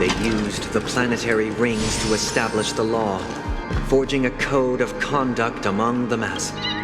They used the planetary rings to establish the law, forging a code of conduct among the masses.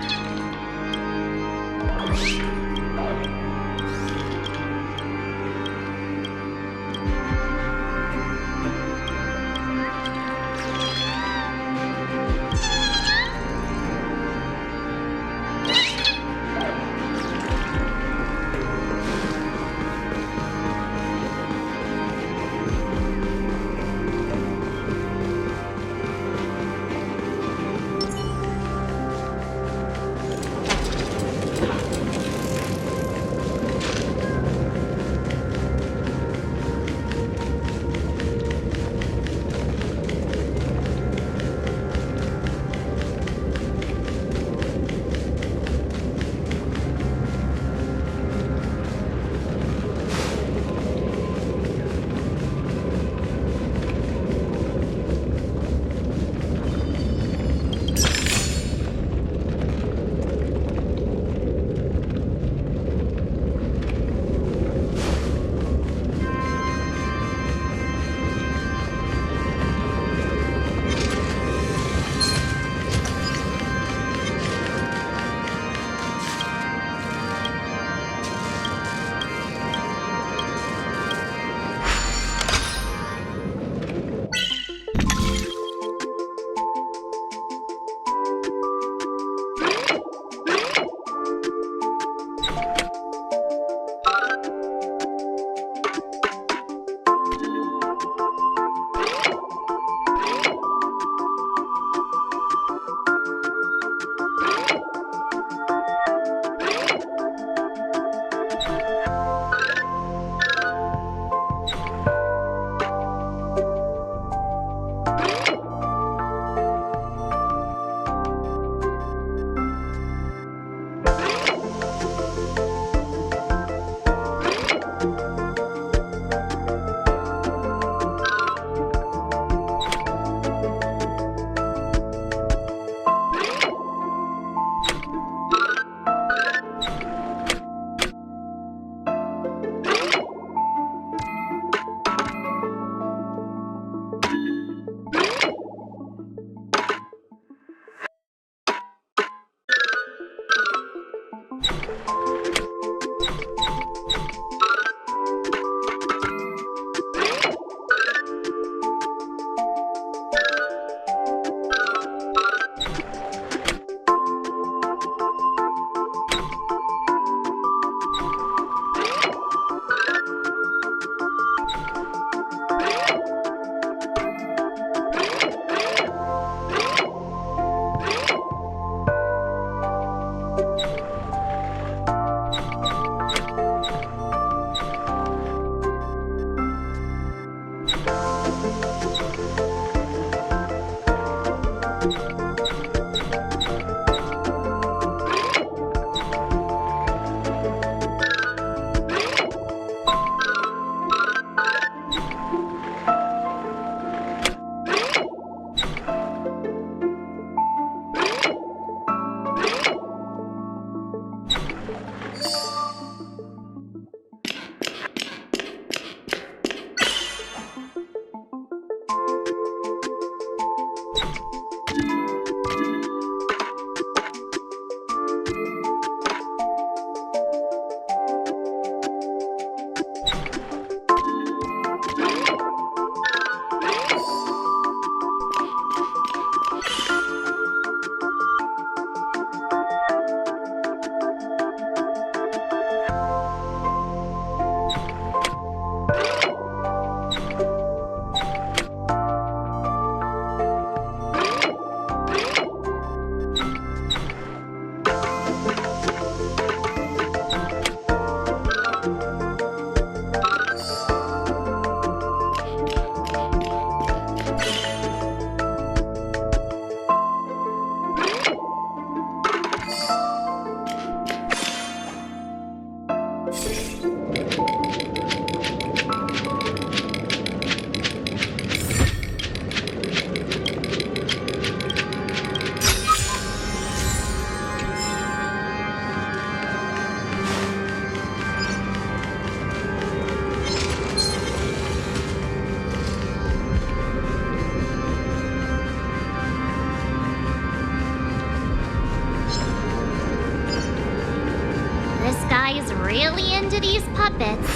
bits.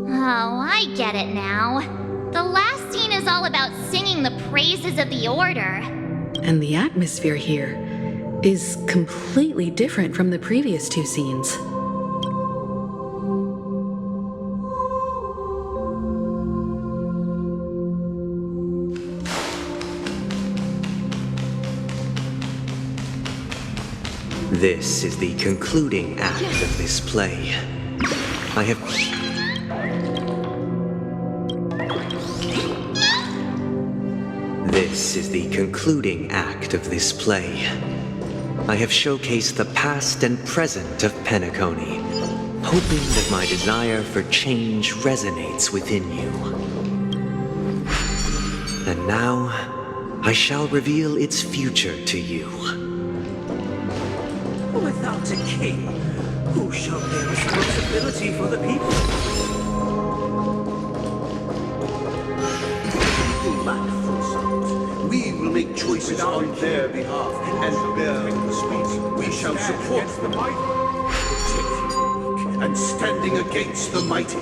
Oh, I get it now. The last scene is all about singing the praises of the Order. And the atmosphere here is completely different from the previous two scenes. This is the concluding act of this play. I have... This is the concluding act of this play. I have showcased the past and present of Penacony, hoping that my desire for change resonates within you. And now, I shall reveal its future to you. Without a king, who shall bear responsibility for the people? People lack foresight. We will make choices on their behalf and bear the speed. We shall support the mighty, protect the weak, and standing against the mighty.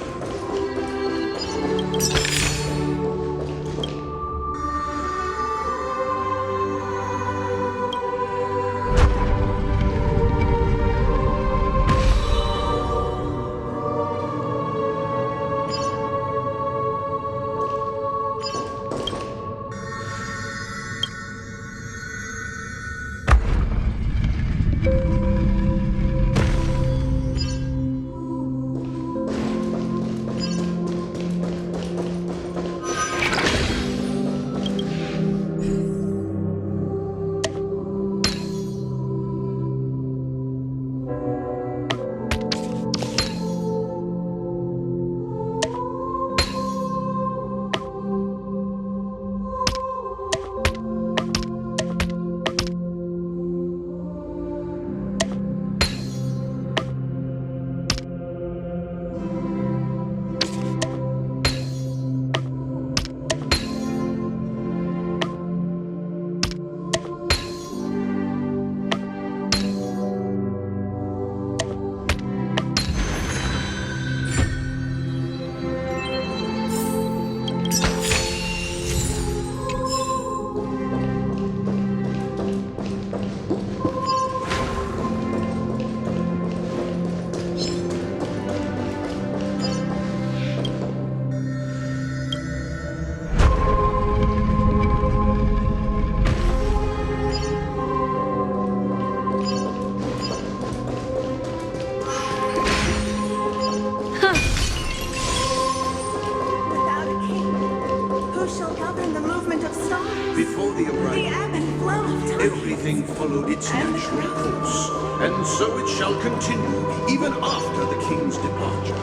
Everything followed its natural course, and so it shall continue even after the king's departure.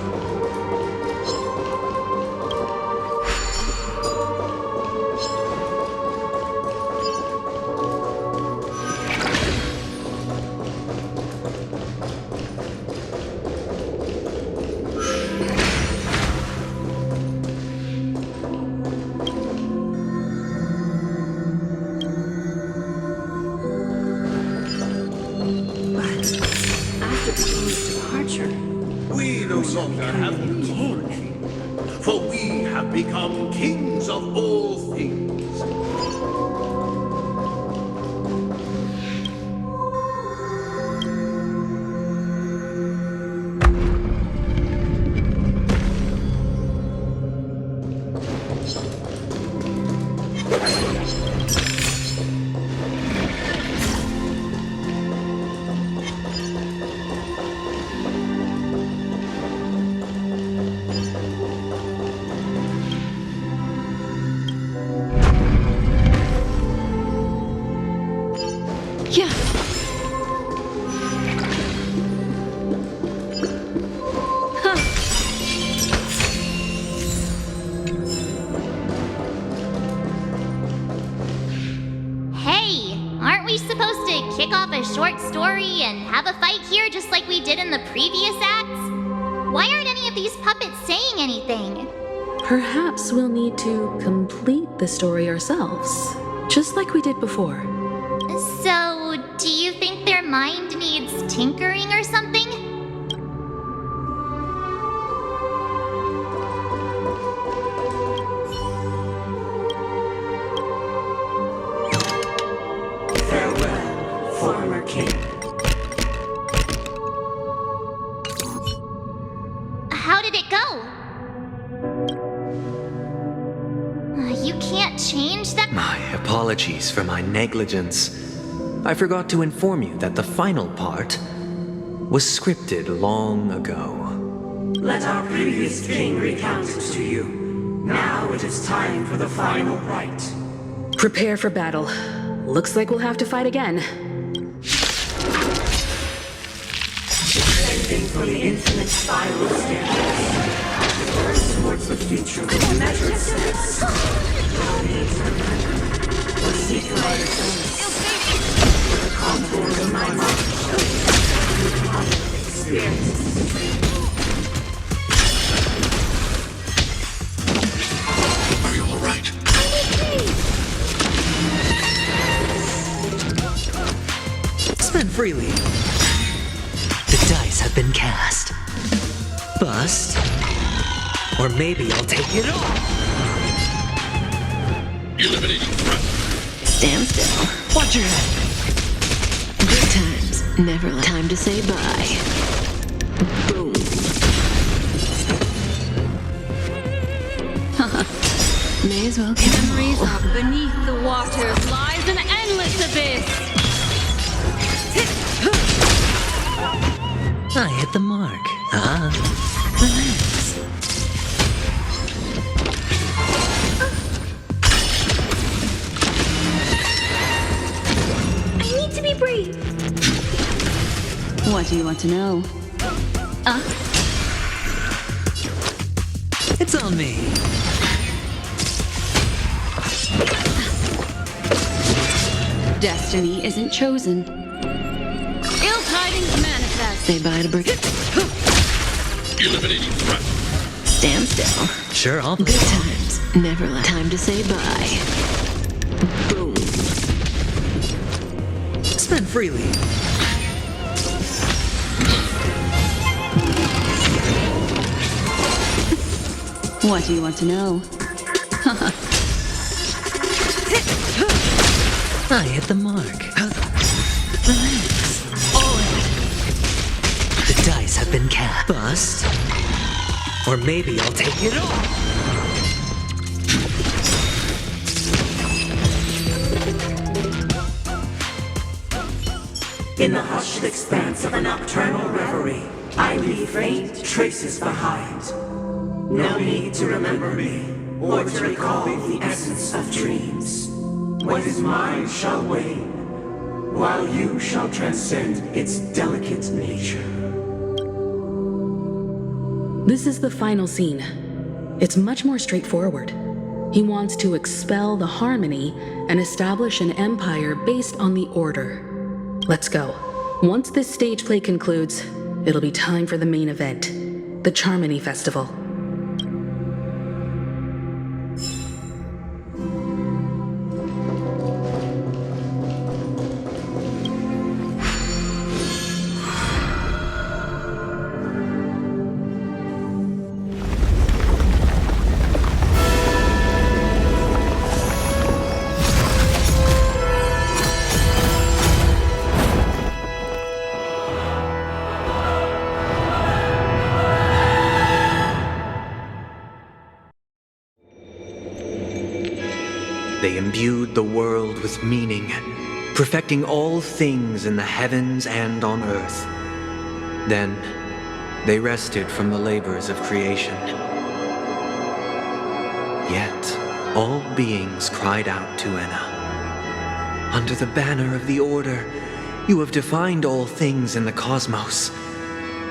We no longer have need for a king, for we have become kings of all things. Short story and have a fight here just like we did in the previous acts? Why aren't any of these puppets saying anything. Perhaps we'll need to complete the story ourselves, just like we did before. So, do you think their mind needs tinkering or something? Farewell, former king. How did it go? You can't change that? My apologies for my negligence. I forgot to inform you that the final part was scripted long ago. Let our previous king recount it to you. Now it is time for the final rite. Prepare for battle. Looks like we'll have to fight again. Ascending for the infinite spiral staircase. Towards the future with measured steps. The seeker I the contours of my mind. Experience. Are you alright? Spend freely. The dice have been cast. Bust. Or maybe I'll take it all. Eliminating threat. Stand still. Watch your head. Good times. Never time to say bye. Boom. May as well kill them Memories all. of beneath the waters lies an endless abyss. I hit the mark. Relax. I need to be brave. What do you want to know? It's on me. Destiny isn't chosen. Ill tidings manifest. Say bye to brick. Eliminating threat. Stand still. Sure, I'll Good times. Never time to say bye. Boom. spend freely. What do you want to know? I hit the mark. Relax. All in. The dice have been cast. Bust. Or maybe I'll take it all. In the hushed expanse of a nocturnal reverie, I leave faint traces behind. No need to remember me, or to recall the essence of dreams. What is mine shall wane, while you shall transcend its delicate nature. This is the final scene. It's much more straightforward. He wants to expel the harmony and establish an empire based on the order. Let's go. Once this stage play concludes, it'll be time for the main event, the Charmony Festival. They imbued the world with meaning, perfecting all things in the heavens and on earth. Then, they rested from the labors of creation. Yet, all beings cried out to Enna. Under the banner of the Order, you have defined all things in the cosmos.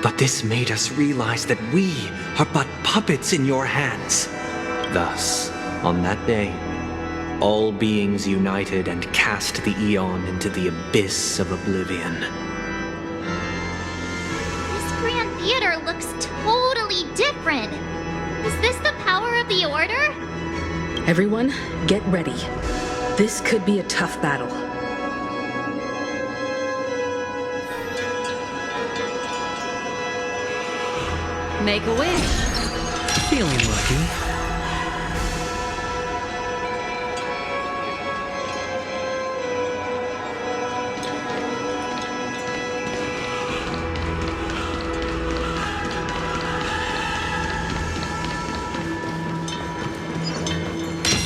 But this made us realize that we are but puppets in your hands. Thus, on that day, all beings united and cast the Eon into the abyss of oblivion. This Grand Theater looks totally be different. Is this the power of the Order? Everyone, get ready. This could be a tough battle. Make a wish. Feeling lucky.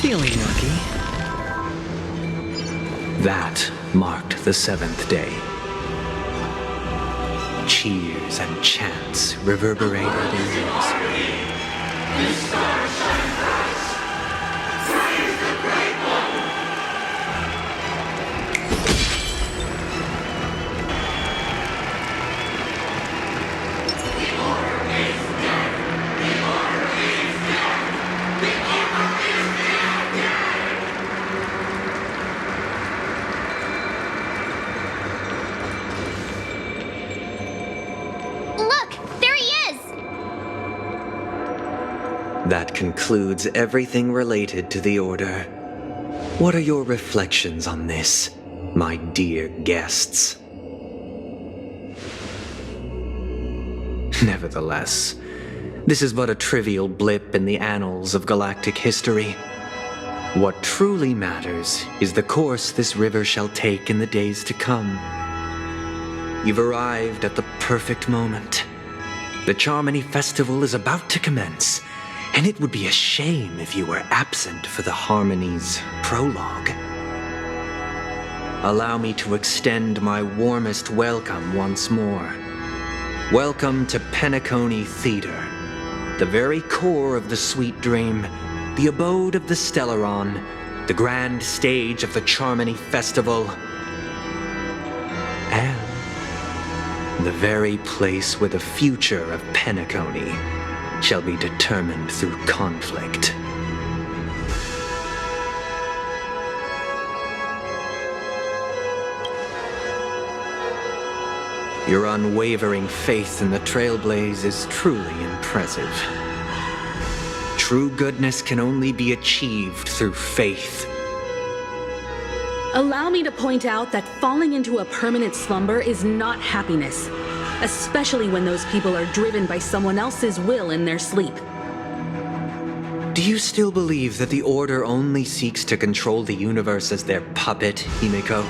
Feeling lucky. That marked the 7th day. Cheers and chants reverberated in unison. That concludes everything related to the Order. What are your reflections on this, my dear guests? Nevertheless, this is but a trivial blip in the annals of galactic history. What truly matters is the course this river shall take in the days to come. You've arrived at the perfect moment. The Charmony Festival is about to commence, and it would be a shame if you were absent for the Harmony's prologue. Allow me to extend my warmest welcome once more. Welcome to Penacony Theater, the very core of the Sweet Dream, the abode of the Stellaron, the grand stage of the Charmony Festival, and the very place where the future of Penacony shall be determined through conflict. Your unwavering faith in the Trailblaze is truly impressive. True goodness can only be achieved through faith. Allow me to point out that falling into a permanent slumber is not happiness, especially when those people are driven by someone else's will in their sleep. Do you still believe that the Order only seeks to control the universe as their puppet, Himiko?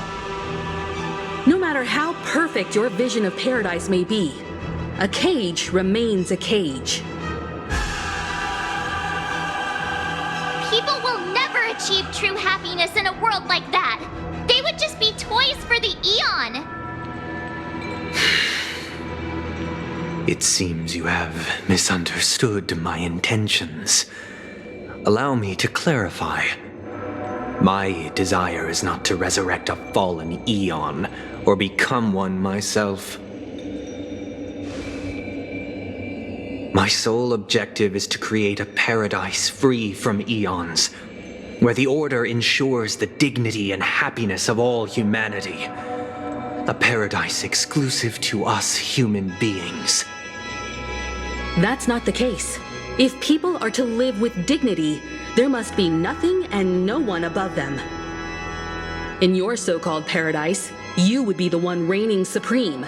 No matter how perfect your vision of paradise may be, a cage remains a cage. People will never achieve true happiness in a world like that. They would just be toys for the Eon. It seems you have misunderstood my intentions. Allow me to clarify. My desire is not to resurrect a fallen Eon or become one myself. My sole objective is to create a paradise free from Eons, where the Order ensures the dignity and happiness of all humanity. A paradise exclusive to us human beings. That's not the case. If people are to live with dignity, there must be nothing and no one above them. In your so-called paradise, you would be the one reigning supreme.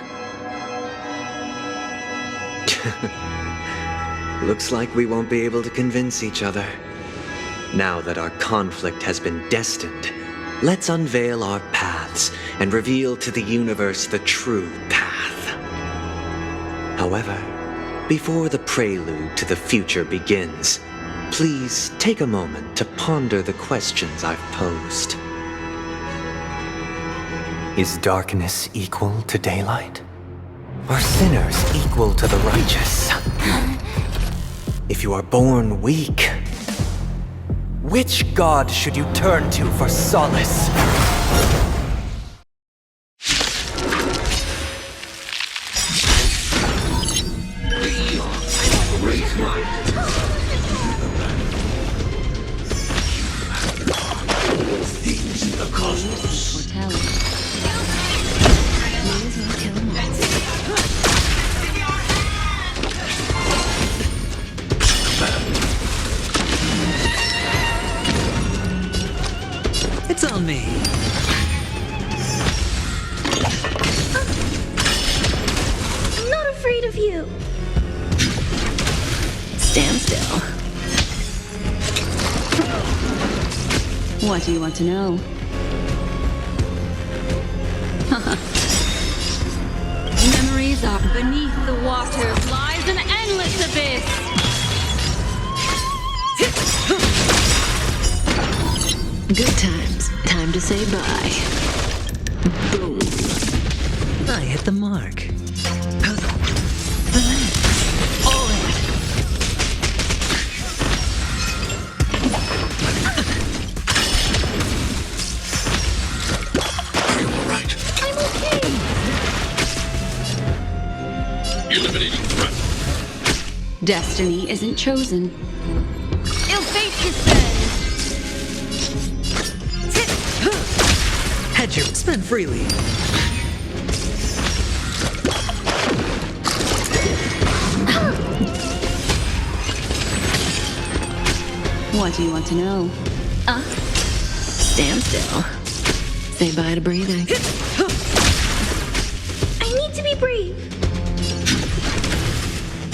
Looks like we won't be able to convince each other. Now that our conflict has been destined, let's unveil our paths and reveal to the universe the true path. However, before the prelude to the future begins, please take a moment to ponder the questions I've posed. Is darkness equal to daylight? Are sinners equal to the righteous? If you are born weak, which god should you turn to for solace? It's on me. I'm not afraid of you. Stand still. What do you want to know? Memories are beneath the waters lies an endless abyss. Good times. Time to say bye. Boom. I hit the mark. Relax. All in. Are you alright? I'm okay. Eliminating threat. Destiny isn't chosen. Ill fate descends. Head your spend freely. What do you want to know? Stand still. Say bye to breathing. I need to be brave.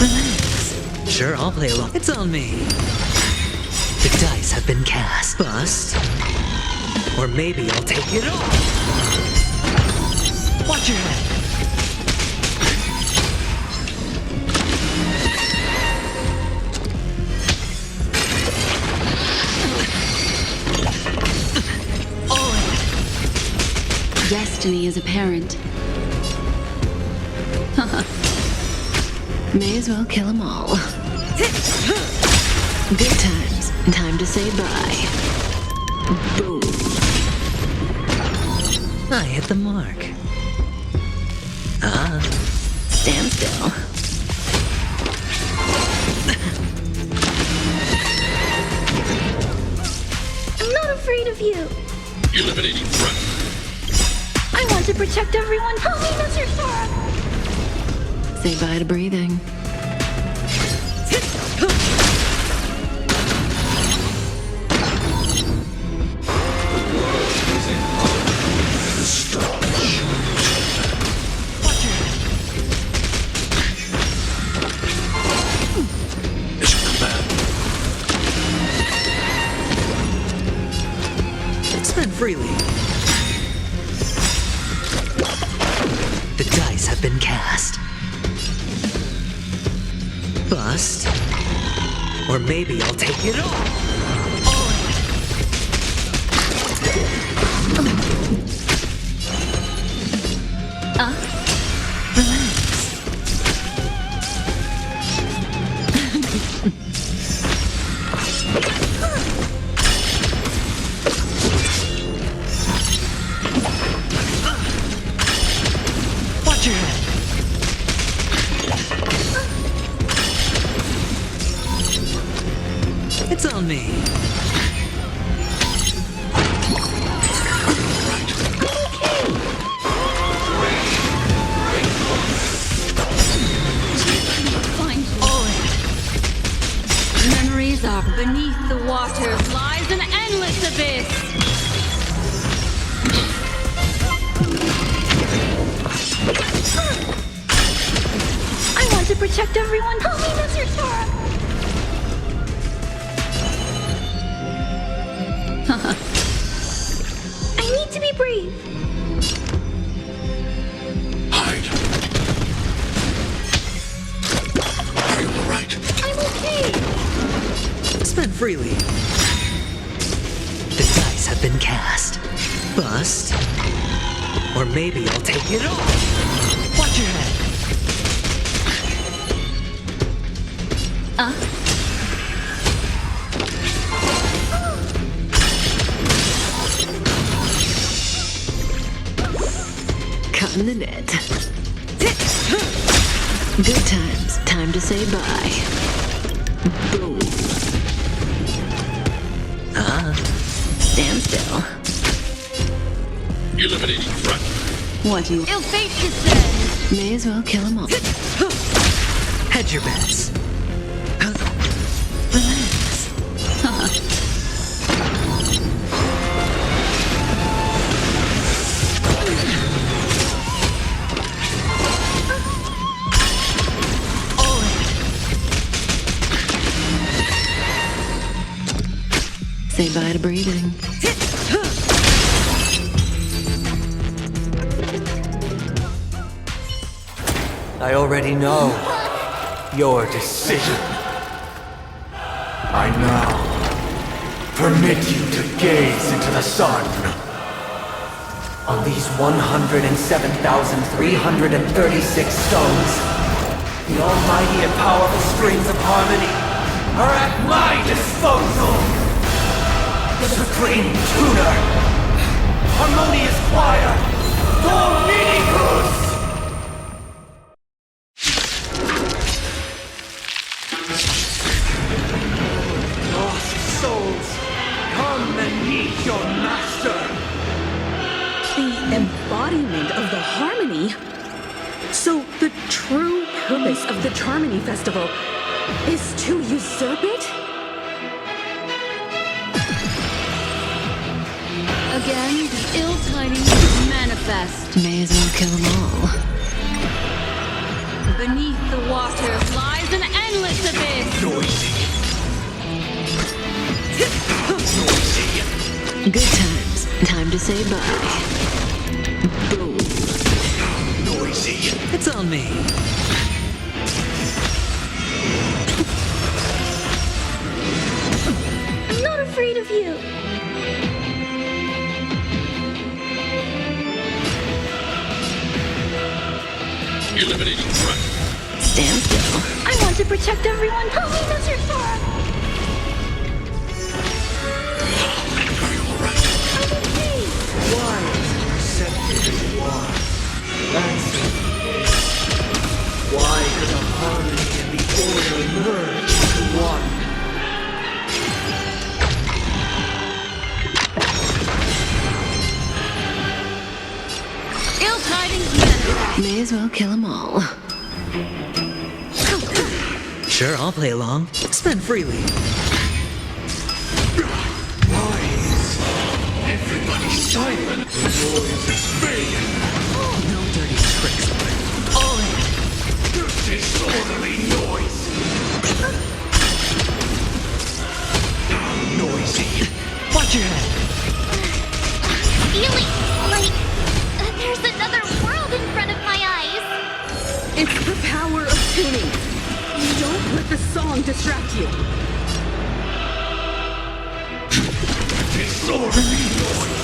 Relax. Sure, I'll play along. It's on me. The dice have been cast. Bust. Or maybe I'll take it all. Watch your head. All in. Destiny is apparent. May as well kill them all. Good times. Time to say bye. Boom. I hit the mark. Stand still. I'm not afraid of you. Eliminating threat. I want to protect everyone. Help me, Mr. Sora. Say bye to breathing. Spend freely. The dice have been cast. Bust. Or maybe I'll take it all. All in. Relax. Watch your head. It's on me. Find you. All in. Memories are beneath the waters lies an endless abyss. I want to protect everyone. Help me, Mr. Sora. I need to be brave. Hide. Are you alright? I'm okay. Spend freely. The dice have been cast. Bust. Or maybe I'll take it all. Watch your head. Cut in the net. Good times. Time to say bye. Boom. Stand still. Eliminating threat. What do you... Ill fate descends. May as well kill them all. Hedge your bets. Relax. Say bye to breathing. I already know your decision. I now permit you to gaze into the sun. On these 107,336 stones, the almighty and powerful strings of harmony are at my disposal. The supreme tuner, harmonious choir, Dominicus! Lost souls, come and meet your master! The embodiment of the harmony? So the true purpose of the Charmony Festival is to usurp it? Again, the ill tidings manifest. May as well kill them all. Beneath the waters lies an endless abyss. Good times. Time to say bye. Boom. It's on me. I'm not afraid of you. Eliminating threat. Stand still. I want to protect everyone. Help me, Mr. Sora. Why is it accepted as you are? Answer. Why could the harmony and the order merge into one? Ill tidings manifest. May as well kill them all. Sure, I'll play along. Spend freely. Why is everybody silent? The noise is fading. No dirty tricks. All in. Disorderly noise. Noisy. Watch your head. Feeling like there's another world in front of my eyes. It's the power of tuning. Don't let the song distract you. Disorderly noise.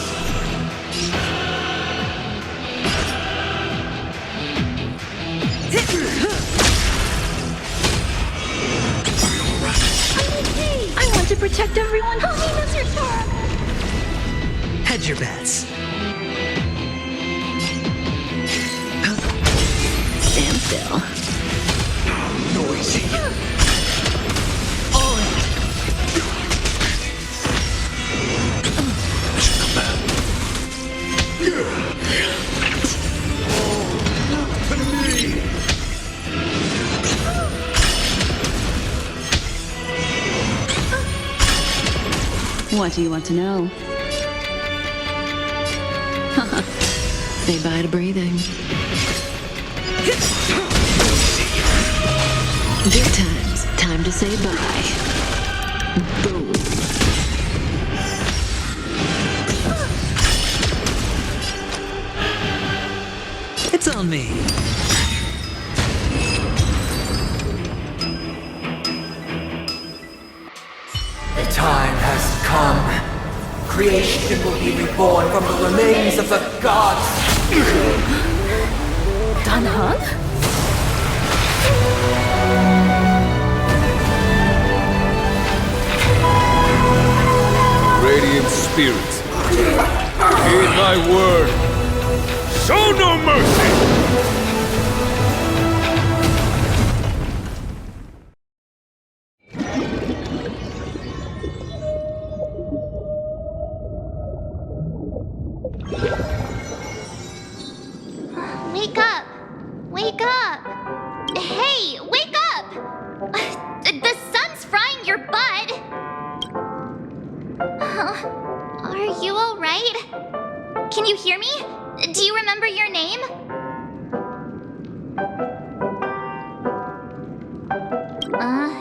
I want to protect everyone. Help me, Mr. Sora. Hedge your bets. Stand still. Noisy. All in. Command. Look to me. What do you want to know? Say bye to breathing. Good times. Time to say bye. Boom. It's on me. The time has come. Creation will be reborn from the remains of the gods. Danheng? Radiant spirits, heed my word. Show no mercy! Wake up! Wake up! Hey, wake up! The sun's frying your butt! Are you alright? Can you hear me? Do you remember your name?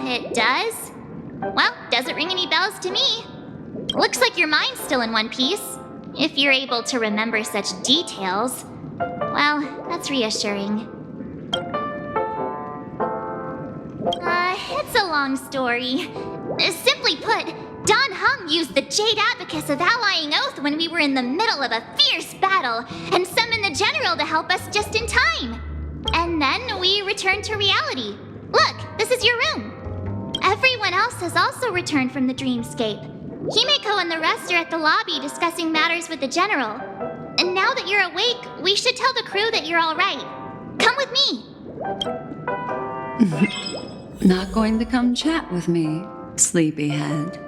It does? Well, doesn't ring any bells to me. Looks like your mind's still in one piece. If you're able to remember such details. Well, that's reassuring. It's a long story. Simply put, Don Hung used the Jade Abacus of Allying Oath when we were in the middle of a fierce battle and summoned the general to help us just in time. And then we returned to reality. Look, this is your room. Everyone else has also returned from the dreamscape. Himeko and the rest are at the lobby discussing matters with the general. And now that you're awake, we should tell the crew that you're all right. Come with me. Not going to come chat with me, sleepyhead.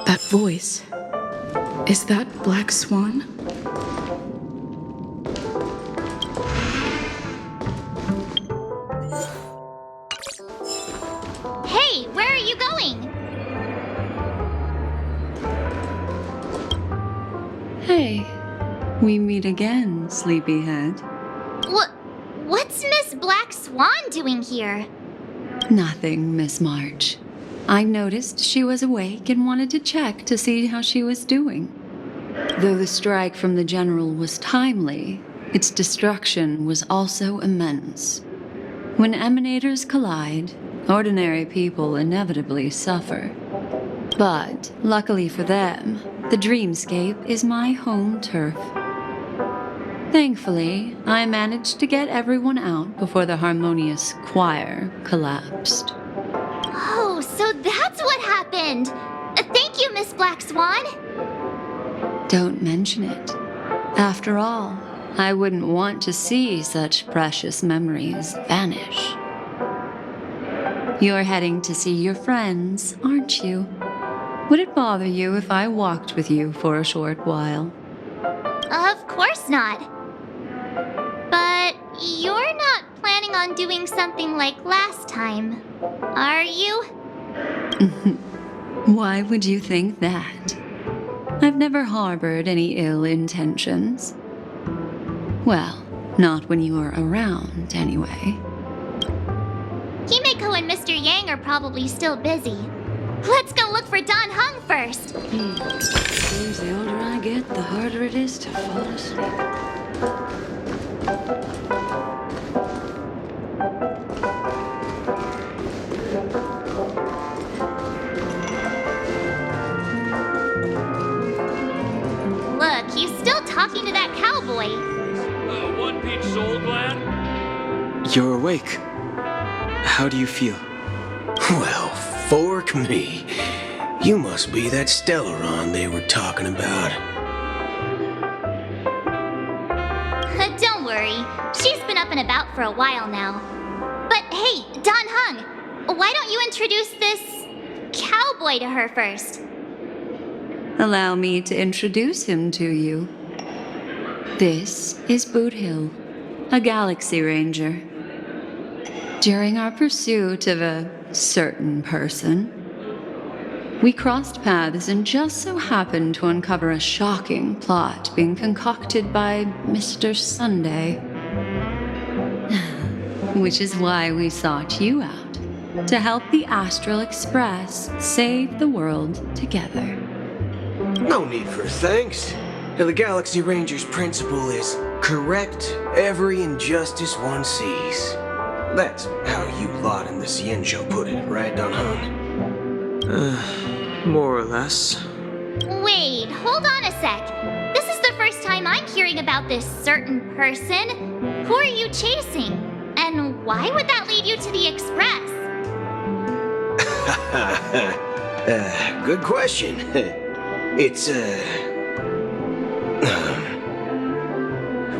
That voice. Is that Black Swan? Hey, where are you going? Hey, we meet again, sleepyhead. What's Miss Black Swan doing here? Nothing, Miss March. I noticed she was awake and wanted to check to see how she was doing. Though the strike from the general was timely, its destruction was also immense. When emanators collide, ordinary people inevitably suffer. But, luckily for them, the dreamscape is my home turf. Thankfully, I managed to get everyone out before the harmonious choir collapsed. Oh, so that's what happened! Thank you, Miss Black Swan! Don't mention it. After all, I wouldn't want to see such precious memories vanish. You're heading to see your friends, aren't you? Would it bother you if I walked with you for a short while? Of course not. But you're not planning on doing something like last time, are you? Why would you think that? I've never harbored any ill intentions. Well, not when you are around, anyway. Himeko and Mr. Yang are probably still busy. Let's go look for Don Hung first. Seems the older I get, the harder it is to fall asleep. Look, he's still talking to that cowboy. One peach soul glad? You're awake. How do you feel? Well, fork me. You must be that Stellaron they were talking about. Don't worry, she's been up and about for a while now. But hey, Don Hung, why don't you introduce this cowboy to her first? Allow me to introduce him to you. This is Boot Hill, a Galaxy Ranger. During our pursuit of a certain person, we crossed paths and just so happened to uncover a shocking plot being concocted by Mr. Sunday. Which is why we sought you out, to help the Astral Express save the world together. No need for thanks. The Galaxy Ranger's principle is correct every injustice one sees. That's how you lot in the Cienjo put it, right, Don Hung? More or less. Wait, hold on a sec. This is the first time I'm hearing about this certain person. Who are you chasing? And why would that lead you to the Express? Good question. It's, who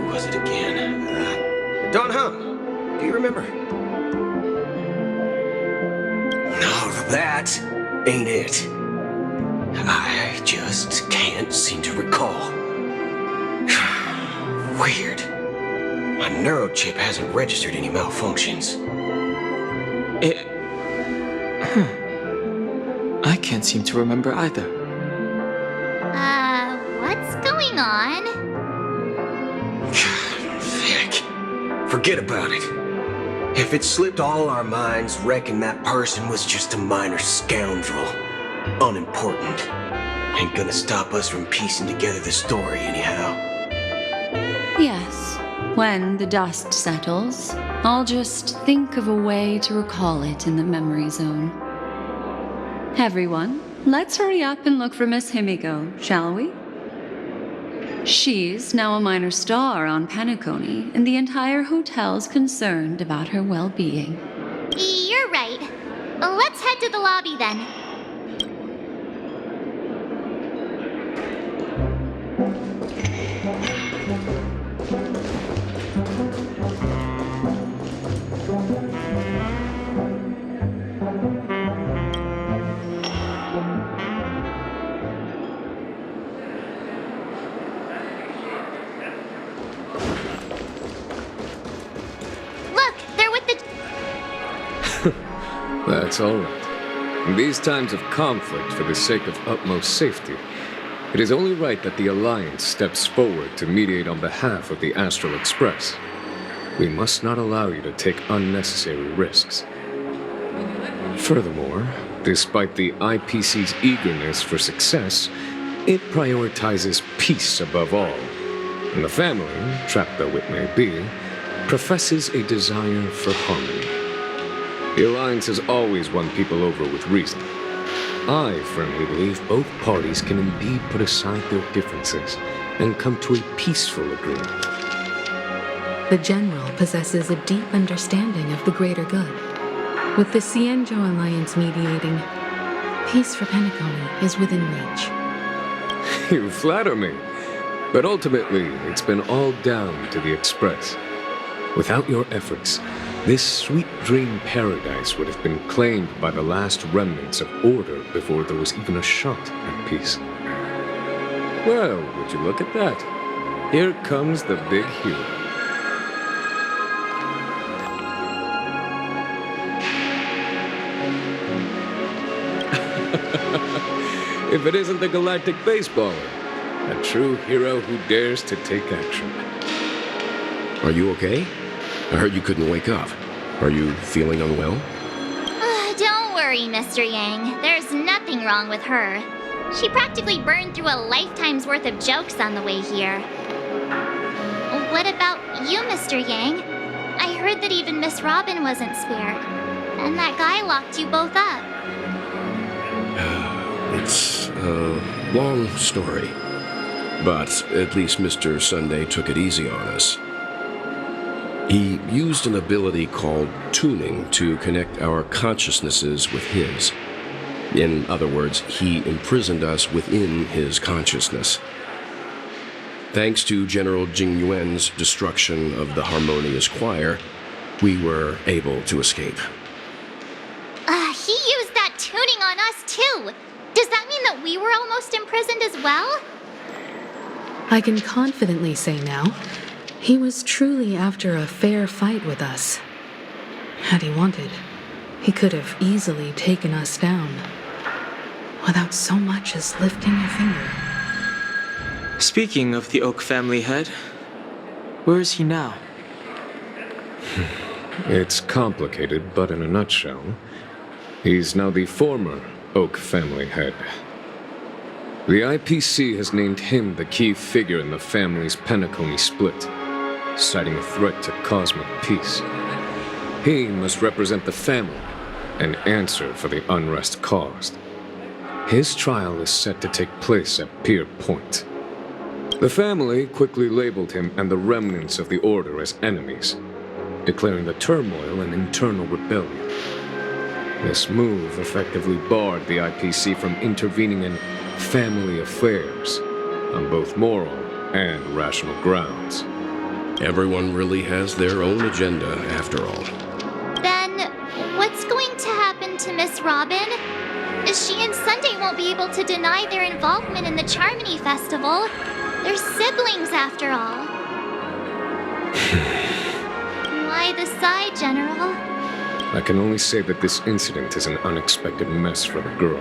was it again? Don Hung. Do you remember? No, that ain't it. I just can't seem to recall. Weird. My neurochip hasn't registered any malfunctions. I can't seem to remember either. What's going on? Heck. Forget about it. If it slipped all our minds, reckon that person was just a minor scoundrel. Unimportant. Ain't gonna stop us from piecing together the story anyhow. Yes. When the dust settles, I'll just think of a way to recall it in the memory zone. Everyone, let's hurry up and look for Miss Himiko, shall we? She's now a minor star on Penacony, and the entire hotel's concerned about her well-being. You're right. Let's head to the lobby then. That's all right. In these times of conflict, for the sake of utmost safety, it is only right that the Alliance steps forward to mediate on behalf of the Astral Express. We must not allow you to take unnecessary risks. Furthermore, despite the IPC's eagerness for success, it prioritizes peace above all. And the family, trapped though it may be, professes a desire for harmony. The Alliance has always won people over with reason. I firmly believe both parties can indeed put aside their differences and come to a peaceful agreement. The General possesses a deep understanding of the greater good. With the Cienjo Alliance mediating, peace for Penacony is within reach. You flatter me. But ultimately, it's been all down to the Express. Without your efforts, this sweet dream paradise would have been claimed by the last remnants of order before there was even a shot at peace. Well, would you look at that? Here comes the big hero. If it isn't the galactic baseballer, a true hero who dares to take action. Are you okay? I heard you couldn't wake up. Are you feeling unwell? Don't worry, Mr. Yang. There's nothing wrong with her. She practically burned through a lifetime's worth of jokes on the way here. What about you, Mr. Yang? I heard that even Miss Robin wasn't spared. And that guy locked you both up. It's a long story. But at least Mr. Sunday took it easy on us. He used an ability called tuning to connect our consciousnesses with his. In other words, he imprisoned us within his consciousness. Thanks to General Jing Yuan's destruction of the Harmonious Choir, we were able to escape. He used that tuning on us too. Does that mean that we were almost imprisoned as well? I can confidently say now, he was truly after a fair fight with us. Had he wanted, he could have easily taken us down, without so much as lifting a finger. Speaking of the Oak family head, where is he now? It's complicated, but in a nutshell, he's now the former Oak family head. The IPC has named him the key figure in the family's Penacony split, citing a threat to cosmic peace. He must represent the family and answer for the unrest caused. His trial is set to take place at Pier Point. The family quickly labeled him and the remnants of the Order as enemies, declaring the turmoil an internal rebellion. This move effectively barred the IPC from intervening in family affairs on both moral and rational grounds. Everyone really has their own agenda, after all. Then, what's going to happen to Miss Robin? She and Sunday won't be able to deny their involvement in the Charmony Festival. They're siblings, after all. Why the sigh, General? I can only say that this incident is an unexpected mess for the girl.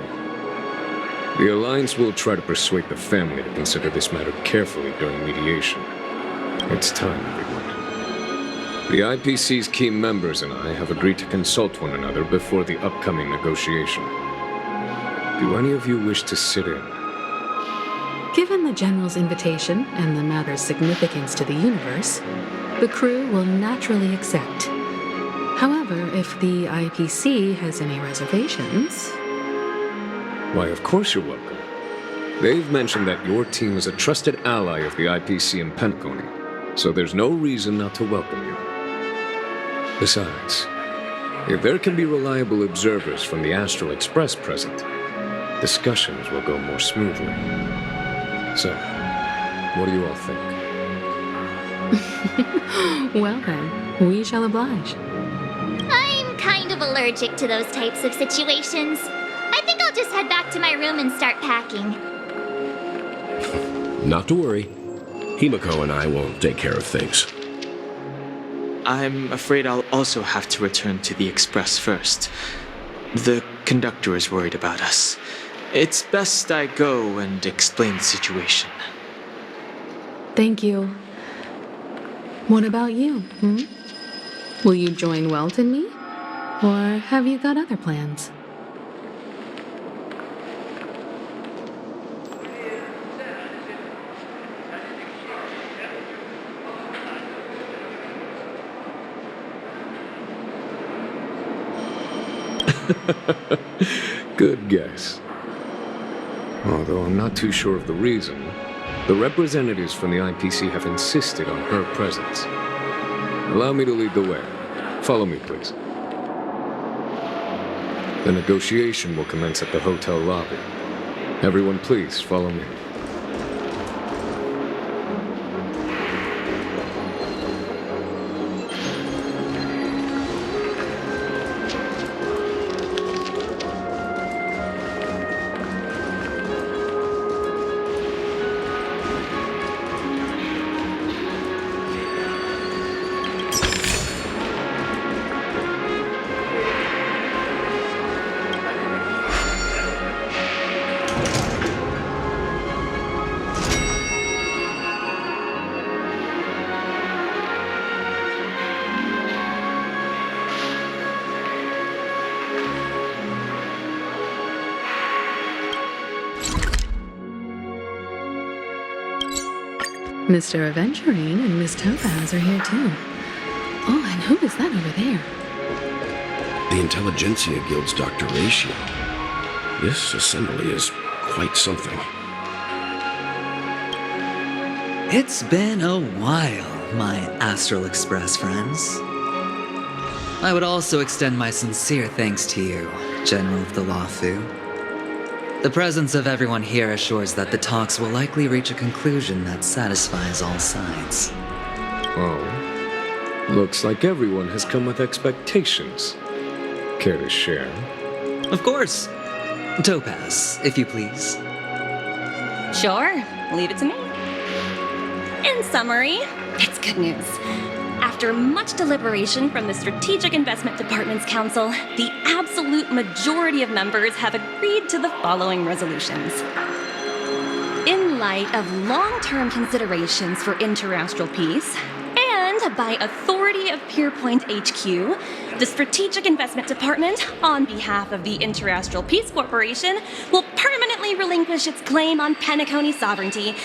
The Alliance will try to persuade the family to consider this matter carefully during mediation. It's time, everyone. The IPC's key members and I have agreed to consult one another before the upcoming negotiation. Do any of you wish to sit in? Given the General's invitation and the matter's significance to the universe, the crew will naturally accept. However, if the IPC has any reservations... Why, of course you're welcome. They've mentioned that your team is a trusted ally of the IPC in Penacony, so there's no reason not to welcome you. Besides, if there can be reliable observers from the Astral Express present, discussions will go more smoothly. So, what do you all think? Well then, we shall oblige. I'm kind of allergic to those types of situations. I think I'll just head back to my room and start packing. Not to worry. Himiko and I will take care of things. I'm afraid I'll also have to return to the Express first. The conductor is worried about us. It's best I go and explain the situation. Thank you. What about you, Will you join Welt and me? Or have you got other plans? Good guess. Although I'm not too sure of the reason, the representatives from the IPC have insisted on her presence. Allow me to lead the way. Follow me, please. The negotiation will commence at the hotel lobby. Everyone, please follow me. Mr. Aventurine and Miss Topaz are here too. Oh, and who is that over there? The Intelligentsia Guild's Dr. Ratio. This assembly is quite something. It's been a while, my Astral Express friends. I would also extend my sincere thanks to you, General of the Lawfu. The presence of everyone here assures that the talks will likely reach a conclusion that satisfies all sides. Oh. Looks like everyone has come with expectations. Care to share? Of course. Topaz, if you please. Sure, leave it to me. In summary, it's good news. After much deliberation from the Strategic Investment Department's Council, the absolute majority of members have agreed to the following resolutions. In light of long-term considerations for interastral peace, and by authority of Pierpoint HQ, the Strategic Investment Department, on behalf of the Interastral Peace Corporation, will permanently relinquish its claim on Penacony sovereignty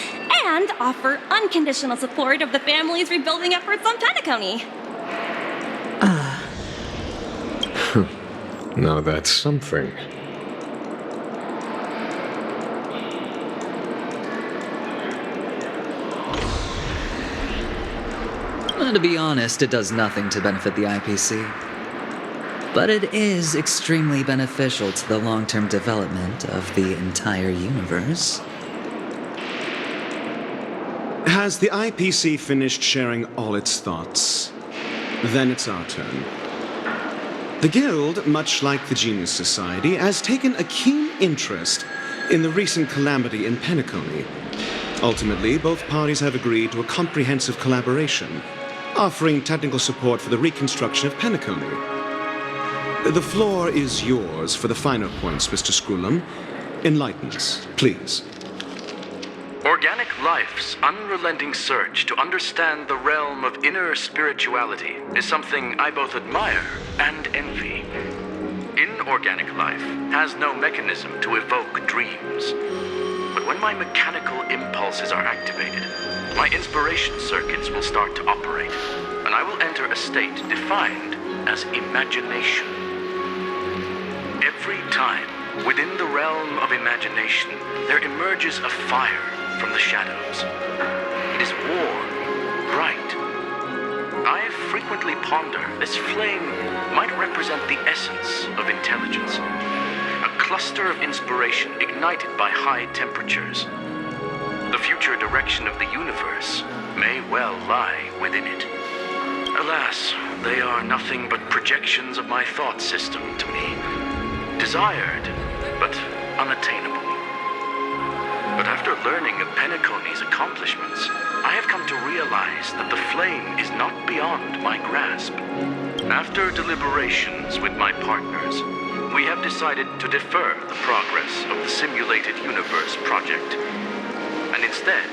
and offer unconditional support of the family's rebuilding efforts on Penacony. Now that's something. To be honest, it does nothing to benefit the IPC. But it is extremely beneficial to the long-term development of the entire universe. Has the IPC finished sharing all its thoughts? Then it's our turn. The Guild, much like the Genius Society, has taken a keen interest in the recent calamity in Penacony. Ultimately, both parties have agreed to a comprehensive collaboration, offering technical support for the reconstruction of Penacony. The floor is yours for the finer points, Mr. Screwlum. Enlighten us, please. Organic life's unrelenting search to understand the realm of inner spirituality is something I both admire and envy. Inorganic life has no mechanism to evoke dreams. But when my mechanical impulses are activated, my inspiration circuits will start to operate, and I will enter a state defined as imagination. Every time, within the realm of imagination, there emerges a fire from the shadows. It is warm, bright. I frequently ponder this flame might represent the essence of intelligence, a cluster of inspiration ignited by high temperatures. The future direction of the universe may well lie within it. Alas, they are nothing but projections of my thought system to me. Desired, but unattainable. But after learning of Penacony's accomplishments, I have come to realize that the flame is not beyond my grasp. After deliberations with my partners, we have decided to defer the progress of the Simulated Universe project, and instead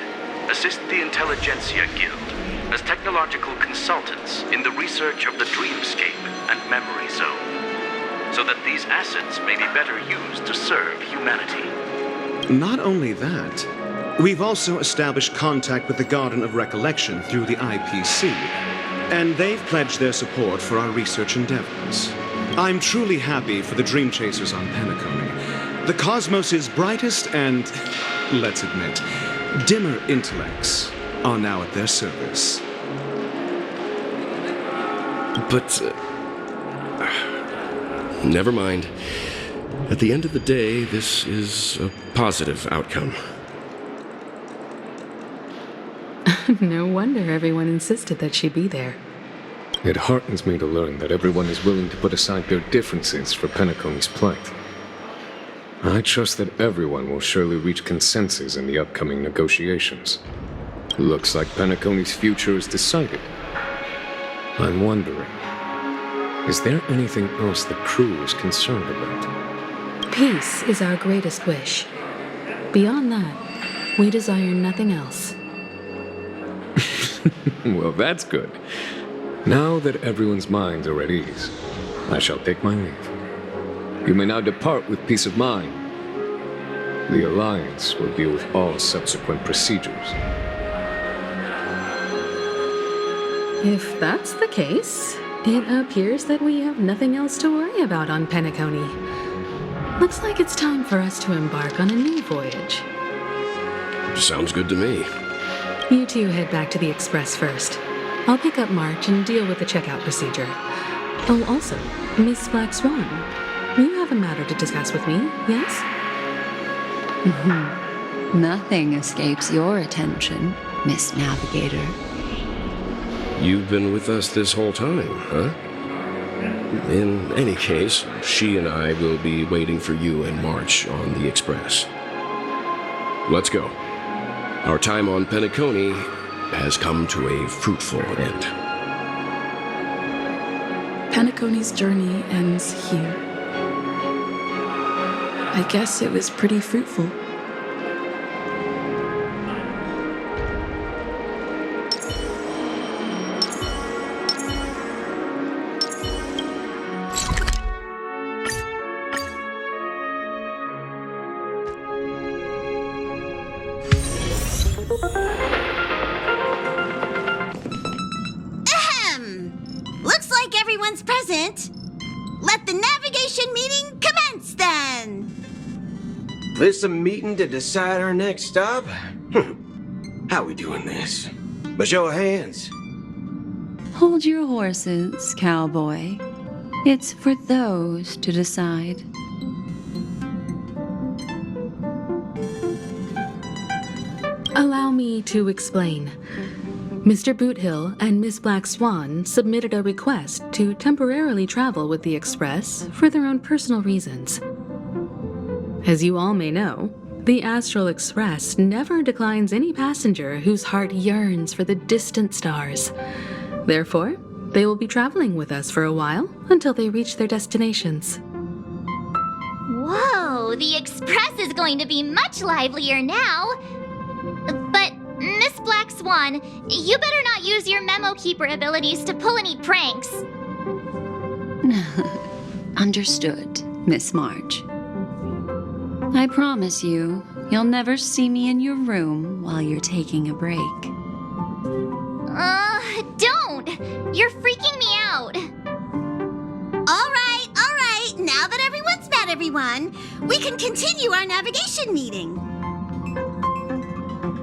assist the Intelligentsia Guild as technological consultants in the research of the Dreamscape and Memory Zone, so that these assets may be better used to serve humanity. Not only that, we've also established contact with the Garden of Recollection through the IPC, and they've pledged their support for our research endeavors. I'm truly happy for the Dream Chasers on Penacony. The cosmos' brightest and, let's admit, dimmer intellects are now at their service. But, never mind. At the end of the day, this is a positive outcome. No wonder everyone insisted that she be there. It heartens me to learn that everyone is willing to put aside their differences for Penacony's plight. I trust that everyone will surely reach consensus in the upcoming negotiations. Looks like Penacony's future is decided. I'm wondering, is there anything else the crew is concerned about? Peace is our greatest wish. Beyond that, we desire nothing else. Well, that's good. Now that everyone's minds are at ease, I shall take my leave. You may now depart with peace of mind. The Alliance will deal with all subsequent procedures. If that's the case, it appears that we have nothing else to worry about on Penacony. Looks like it's time for us to embark on a new voyage. Sounds good to me. You two head back to the Express first. I'll pick up March and deal with the checkout procedure. Oh, also, Miss Black Swan, you have a matter to discuss with me, yes? Nothing escapes your attention, Miss Navigator. You've been with us this whole time, huh? In any case, she and I will be waiting for you in March on the Express. Let's go. Our time on Penacony has come to a fruitful end. Penacony's journey ends here. I guess it was pretty fruitful. Looks like everyone's present. Let the navigation meeting commence then. This a meeting to decide our next stop? How we doing this? By show of hands. Hold your horses, cowboy. It's for those to decide. Allow me to explain. Mr. Boothill and Miss Black Swan submitted a request to temporarily travel with the Express for their own personal reasons. As you all may know, the Astral Express never declines any passenger whose heart yearns for the distant stars. Therefore, they will be traveling with us for a while until they reach their destinations. Whoa, the Express is going to be much livelier now. Swan, you better not use your memo keeper abilities to pull any pranks. Understood, Miss March. I promise you, you'll never see me in your room while you're taking a break. Don't! You're freaking me out. All right. Now that everyone's met everyone, we can continue our navigation meeting.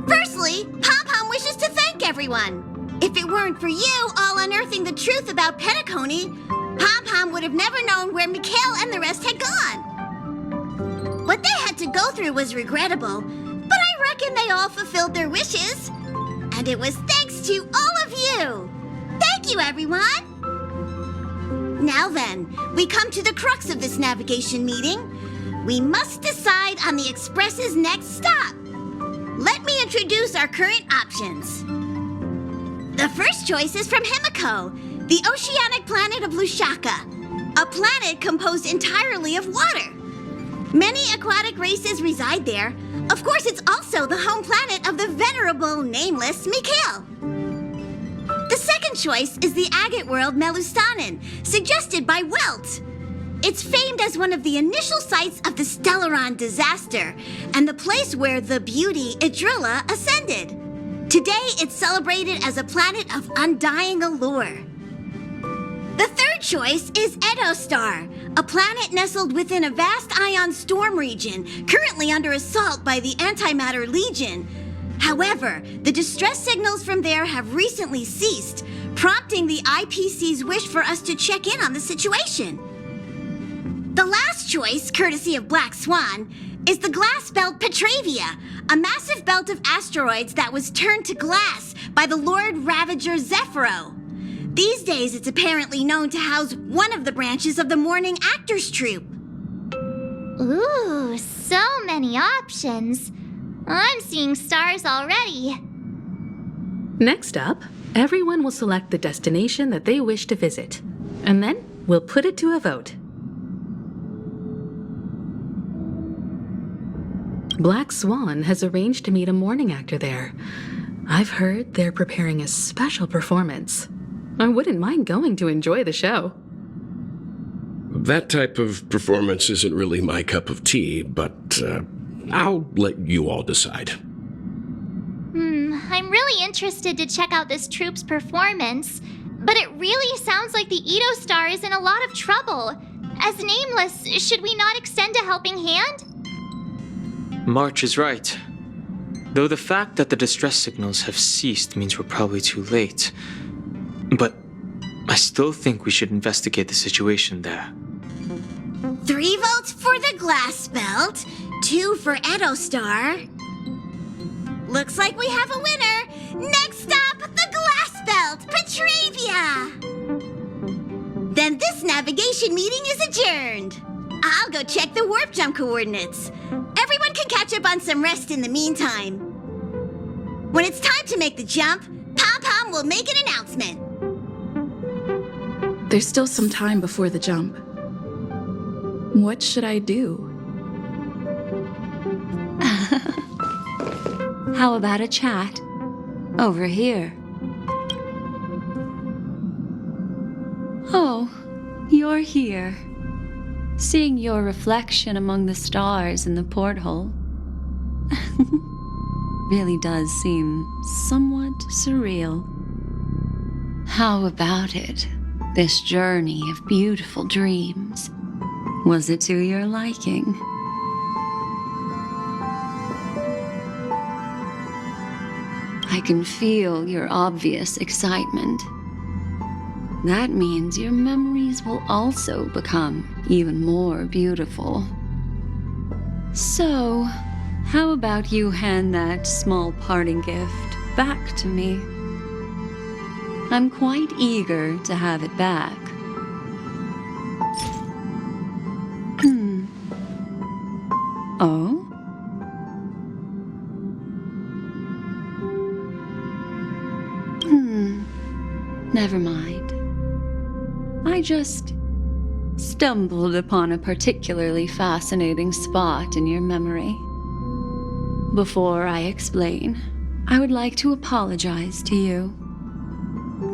Firstly, Pom-Pom wishes to thank everyone. If it weren't for you all unearthing the truth about Penacony, Pom-Pom would have never known where Mikhail and the rest had gone. What they had to go through was regrettable, but I reckon they all fulfilled their wishes. And it was thanks to all of you. Thank you, everyone. Now then, we come to the crux of this navigation meeting. We must decide on the Express's next stop. Let me introduce our current options. The first choice is from Himiko, the oceanic planet of Lushaka, a planet composed entirely of water. Many aquatic races reside there. Of course, it's also the home planet of the venerable, nameless Mikhail. The second choice is the agate world Melustanen, suggested by Welt. It's famed as one of the initial sites of the Stellaron disaster, and the place where the beauty Idrilla ascended. Today, it's celebrated as a planet of undying allure. The third choice is Edostar, a planet nestled within a vast ion storm region, currently under assault by the Antimatter Legion. However, the distress signals from there have recently ceased, prompting the IPC's wish for us to check in on the situation. The last choice, courtesy of Black Swan, is the glass belt Petravia, a massive belt of asteroids that was turned to glass by the Lord Ravager Zephyro. These days, it's apparently known to house one of the branches of the Morning Actors Troupe. Ooh, so many options. I'm seeing stars already. Next up, everyone will select the destination that they wish to visit, and then we'll put it to a vote. Black Swan has arranged to meet a morning actor there. I've heard they're preparing a special performance. I wouldn't mind going to enjoy the show. That type of performance isn't really my cup of tea, but I'll let you all decide. I'm really interested to check out this troupe's performance, but it really sounds like the Edo Star is in a lot of trouble. As nameless, should we not extend a helping hand? March is right. Though the fact that the distress signals have ceased means we're probably too late. But I still think we should investigate the situation there. 3 votes for the glass belt, 2 for Edostar. Looks like we have a winner. Next stop, the glass belt, Petravia. Then this navigation meeting is adjourned. I'll go check the warp jump coordinates. Everyone can catch up on some rest in the meantime. When it's time to make the jump, Pom-Pom will make an announcement. There's still some time before the jump. What should I do? How about a chat? Over here. Oh, you're here. Seeing your reflection among the stars in the porthole really does seem somewhat surreal. How about it? This journey of beautiful dreams. Was it to your liking? I can feel your obvious excitement. That means your memories will also become even more beautiful. So, how about you hand that small parting gift back to me? I'm quite eager to have it back. Oh? Never mind. I just stumbled upon a particularly fascinating spot in your memory. Before I explain, I would like to apologize to you.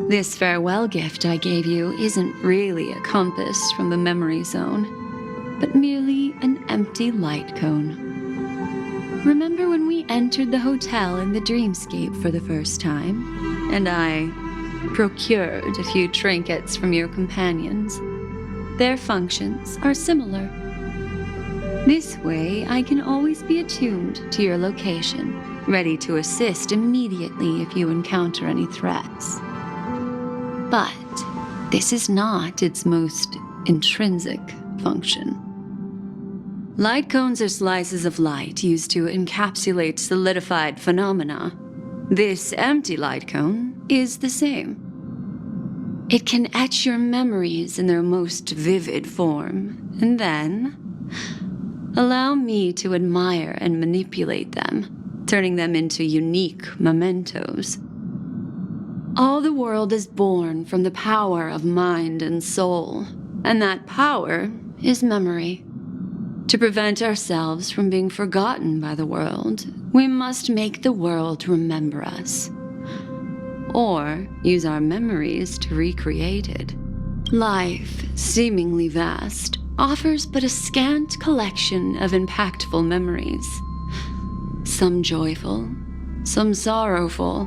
This farewell gift I gave you isn't really a compass from the memory zone, but merely an empty light cone. Remember when we entered the hotel in the dreamscape for the first time, and I procured a few trinkets from your companions? Their functions are similar. This way, I can always be attuned to your location, ready to assist immediately if you encounter any threats. But this is not its most intrinsic function. Light cones are slices of light used to encapsulate solidified phenomena. This empty light cone is the same. It can etch your memories in their most vivid form, and then allow me to admire and manipulate them, turning them into unique mementos. All the world is born from the power of mind and soul, and that power is memory. To prevent ourselves from being forgotten by the world, we must make the world remember us, or use our memories to recreate it. Life, seemingly vast, offers but a scant collection of impactful memories. Some joyful, some sorrowful,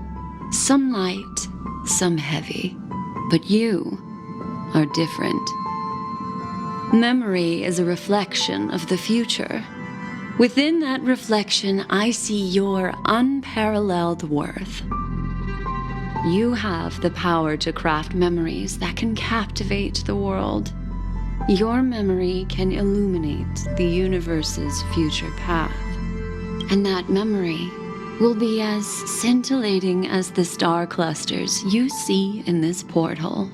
some light, some heavy. But you are different. Memory is a reflection of the future. Within that reflection, I see your unparalleled worth. You have the power to craft memories that can captivate the world. Your memory can illuminate the universe's future path. And that memory will be as scintillating as the star clusters you see in this porthole.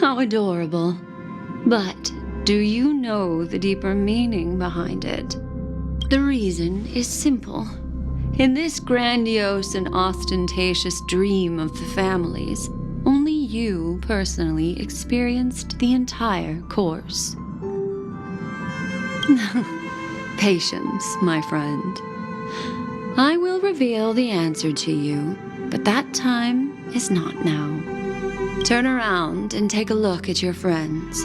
How adorable. But do you know the deeper meaning behind it? The reason is simple. In this grandiose and ostentatious dream of the families, only you personally experienced the entire course. Patience, my friend. I will reveal the answer to you, but that time is not now. Turn around and take a look at your friends.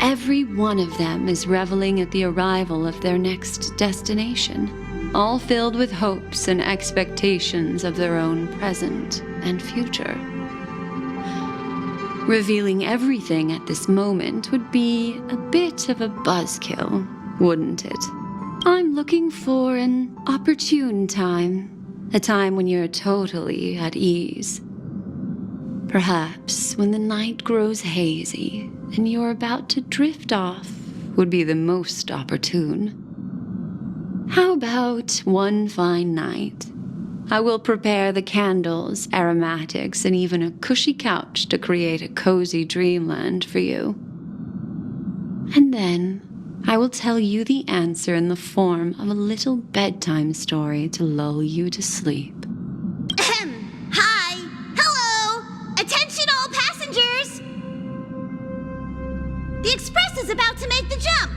Every one of them is reveling at the arrival of their next destination, all filled with hopes and expectations of their own present and future. Revealing everything at this moment would be a bit of a buzzkill, wouldn't it? I'm looking for an opportune time, a time when you're totally at ease. Perhaps when the night grows hazy and you're about to drift off would be the most opportune. How about one fine night? I will prepare the candles, aromatics, and even a cushy couch to create a cozy dreamland for you. And then I will tell you the answer in the form of a little bedtime story to lull you to sleep. Hi! Hello! Attention all passengers! The express is about to make the jump.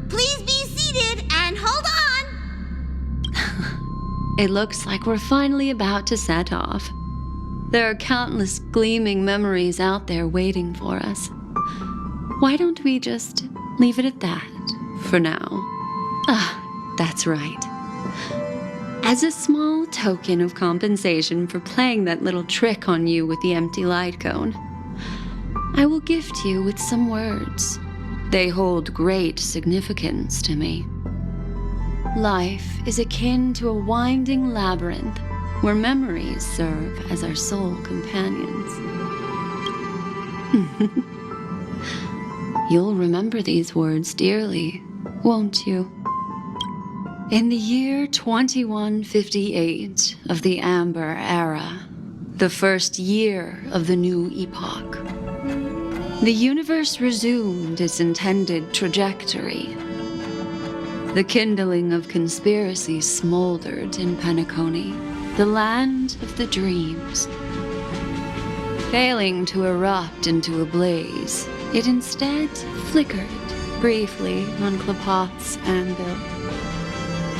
Please be seated and hold on. It looks like we're finally about to set off. There are countless gleaming memories out there waiting for us. Why don't we just leave it at that for now? That's right. As a small token of compensation for playing that little trick on you with the empty light cone, I will gift you with some words. They hold great significance to me. Life is akin to a winding labyrinth where memories serve as our sole companions. You'll remember these words dearly, won't you? In the year 2158 of the Amber Era, the first year of the new epoch, the universe resumed its intended trajectory. The kindling of conspiracy smoldered in Penacony, the land of the dreams. Failing to erupt into a blaze, it instead flickered, briefly on Klapoth's anvil,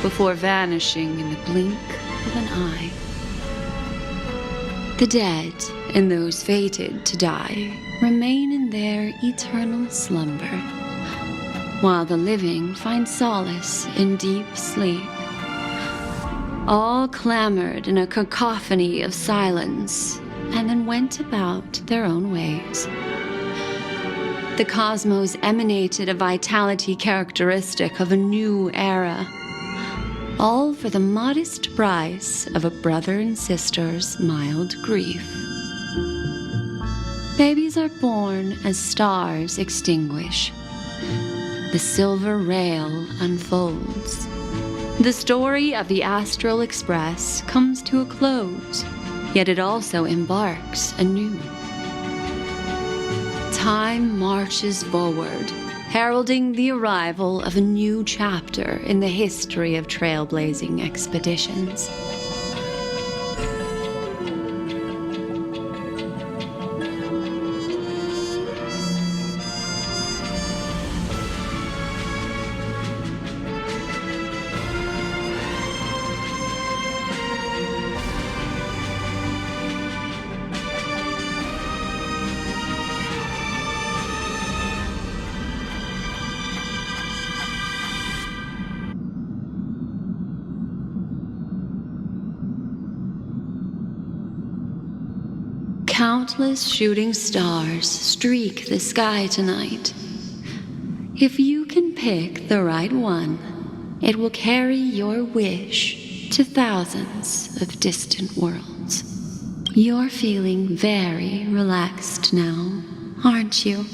before vanishing in the blink of an eye. The dead and those fated to die remain in their eternal slumber, while the living find solace in deep sleep. All clamored in a cacophony of silence, and then went about their own ways. The cosmos emanated a vitality characteristic of a new era, all for the modest price of a brother and sister's mild grief. Babies are born as stars extinguish. The silver rail unfolds. The story of the Astral Express comes to a close, yet it also embarks anew. Time marches forward, heralding the arrival of a new chapter in the history of trailblazing expeditions. Countless shooting stars streak the sky tonight. If you can pick the right one, it will carry your wish to thousands of distant worlds. You're feeling very relaxed now, aren't you?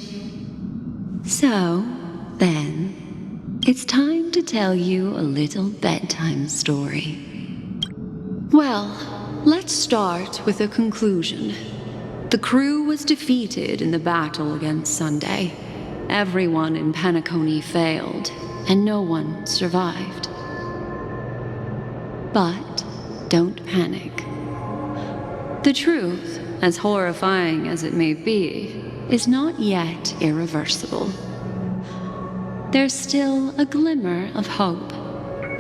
So, then, it's time to tell you a little bedtime story. Well, let's start with a conclusion. The crew was defeated in the battle against Sunday. Everyone in Penacony failed, and no one survived. But don't panic. The truth, as horrifying as it may be, is not yet irreversible. There's still a glimmer of hope,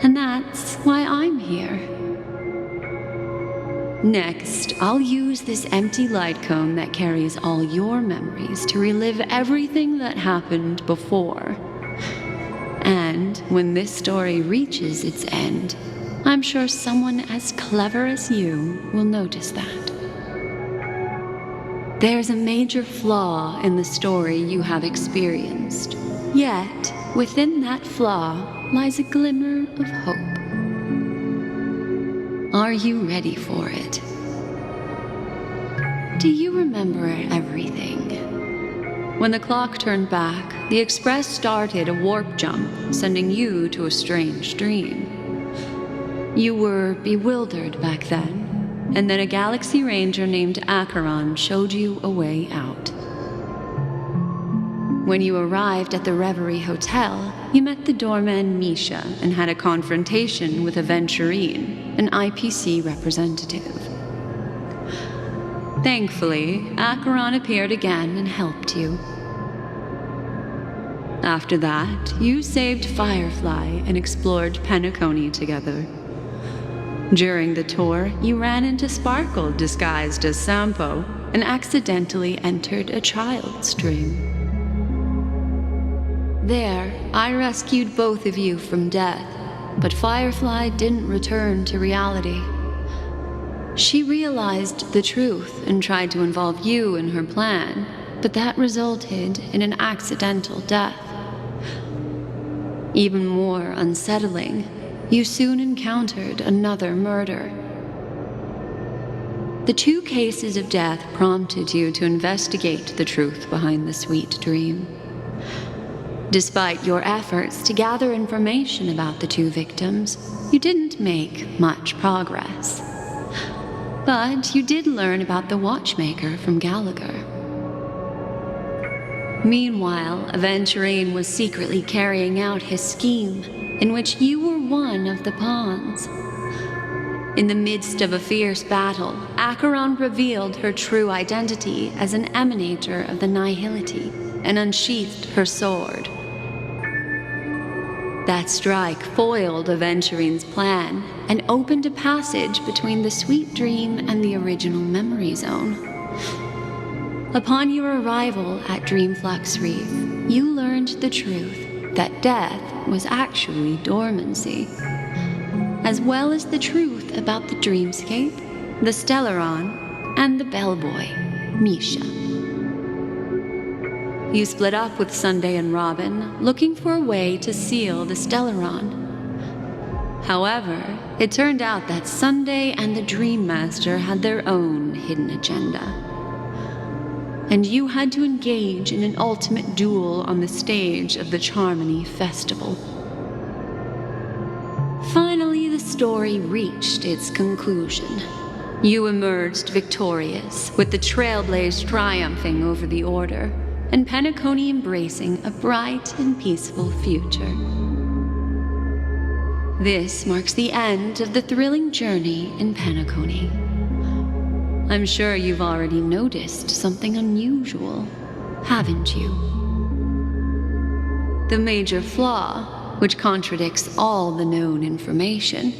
and that's why I'm here. Next, I'll use this empty light cone that carries all your memories to relive everything that happened before. And when this story reaches its end, I'm sure someone as clever as you will notice that. There's a major flaw in the story you have experienced, yet within that flaw lies a glimmer of hope. Are you ready for it? Do you remember everything? When the clock turned back, the Express started a warp jump, sending you to a strange dream. You were bewildered back then, and then a Galaxy Ranger named Acheron showed you a way out. When you arrived at the Reverie Hotel, you met the doorman Misha and had a confrontation with Aventurine, an IPC representative. Thankfully, Acheron appeared again and helped you. After that, you saved Firefly and explored Penacony together. During the tour, you ran into Sparkle disguised as Sampo and accidentally entered a child's dream. There, I rescued both of you from death, but Firefly didn't return to reality. She realized the truth and tried to involve you in her plan, but that resulted in an accidental death. Even more unsettling, you soon encountered another murder. The 2 cases of death prompted you to investigate the truth behind the sweet dream. Despite your efforts to gather information about the 2 victims, you didn't make much progress. But you did learn about the watchmaker from Gallagher. Meanwhile, Aventurine was secretly carrying out his scheme, in which you were one of the pawns. In the midst of a fierce battle, Acheron revealed her true identity as an emanator of the Nihility and unsheathed her sword. That strike foiled Aventurine's plan and opened a passage between the sweet dream and the original memory zone. Upon your arrival at Dreamflux Reef, you learned the truth that death was actually dormancy, as well as the truth about the dreamscape, the Stellaron, and the bellboy, Misha. You split up with Sunday and Robin, looking for a way to seal the Stellaron. However, it turned out that Sunday and the Dream Master had their own hidden agenda. And you had to engage in an ultimate duel on the stage of the Charmony Festival. Finally, the story reached its conclusion. You emerged victorious, with the Trailblaze triumphing over the Order, and Penacony embracing a bright and peaceful future. This marks the end of the thrilling journey in Penacony. I'm sure you've already noticed something unusual, haven't you? The major flaw, which contradicts all the known information,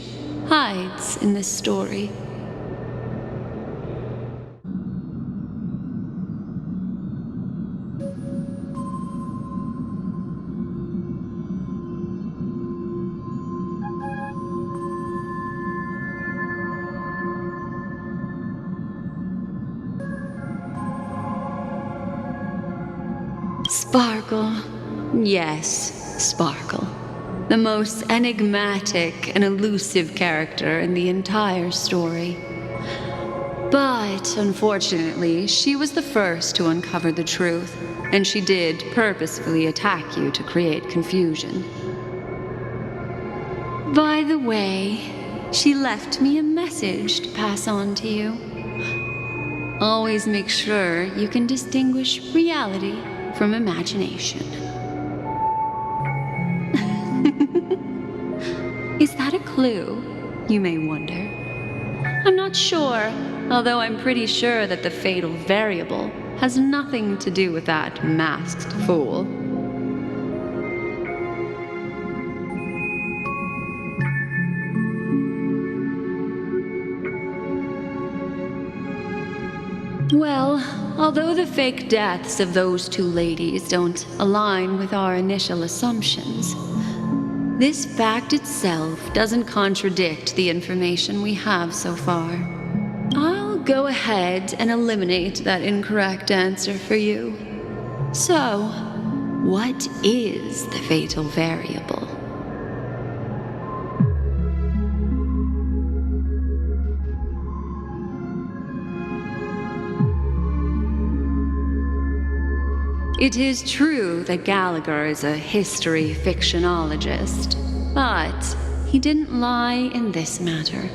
hides in this story. Sparkle. Yes, Sparkle. The most enigmatic and elusive character in the entire story. But, unfortunately, she was the first to uncover the truth, and she did purposefully attack you to create confusion. By the way, she left me a message to pass on to you. Always make sure you can distinguish reality from imagination. Is that a clue, you may wonder? I'm not sure, although I'm pretty sure that the fatal variable has nothing to do with that masked fool. Well, although the fake deaths of those two ladies don't align with our initial assumptions, this fact itself doesn't contradict the information we have so far. I'll go ahead and eliminate that incorrect answer for you. So, what is the fatal variable? It is true that Gallagher is a history fictionologist, but he didn't lie in this matter.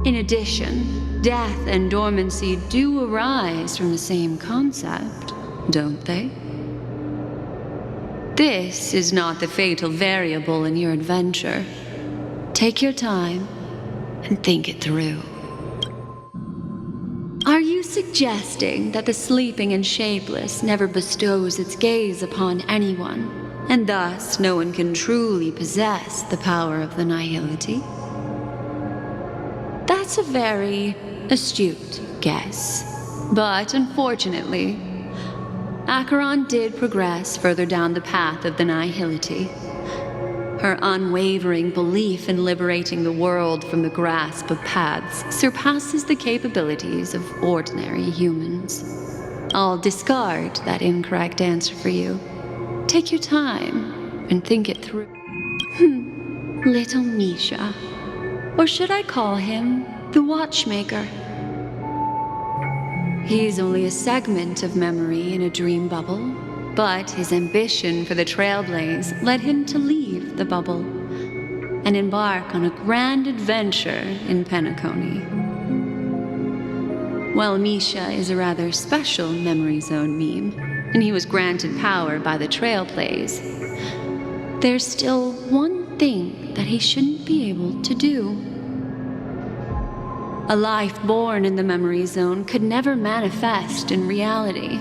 In addition, death and dormancy do arise from the same concept, don't they? This is not the fatal variable in your adventure. Take your time and think it through. Are you suggesting that the sleeping and shapeless never bestows its gaze upon anyone, and thus no one can truly possess the power of the nihility? That's a very astute guess, but unfortunately, Acheron did progress further down the path of the nihility. Her unwavering belief in liberating the world from the grasp of paths surpasses the capabilities of ordinary humans. I'll discard that incorrect answer for you. Take your time and think it through. Little Misha. Or should I call him the Watchmaker? He's only a segment of memory in a dream bubble, but his ambition for the Trailblaze led him to leave the bubble and embark on a grand adventure in Penacony. While Misha is a rather special memory zone meme, and he was granted power by the Trailblaze, there's still one thing that he shouldn't be able to do. A life born in the memory zone could never manifest in reality.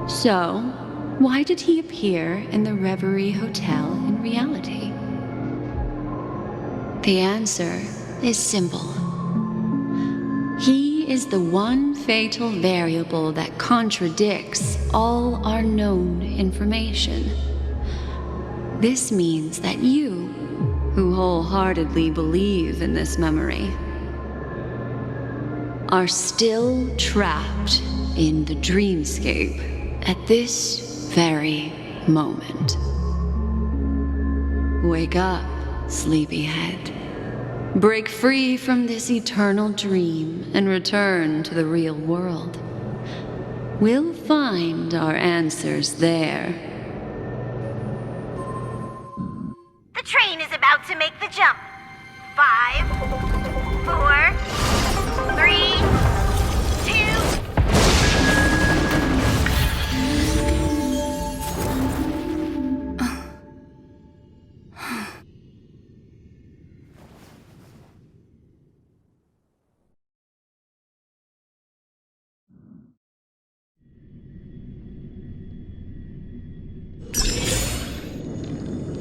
So, Why did he appear in the Reverie Hotel in reality? The answer is simple. He is the one fatal variable that contradicts all our known information. This means that you, who wholeheartedly believe in this memory, are still trapped in the dreamscape at this very moment. Wake up, sleepyhead. Break free from this eternal dream and return to the real world. We'll find our answers there. The train is about to make the jump. 5, 4, 3, 2...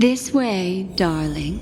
This way, darling.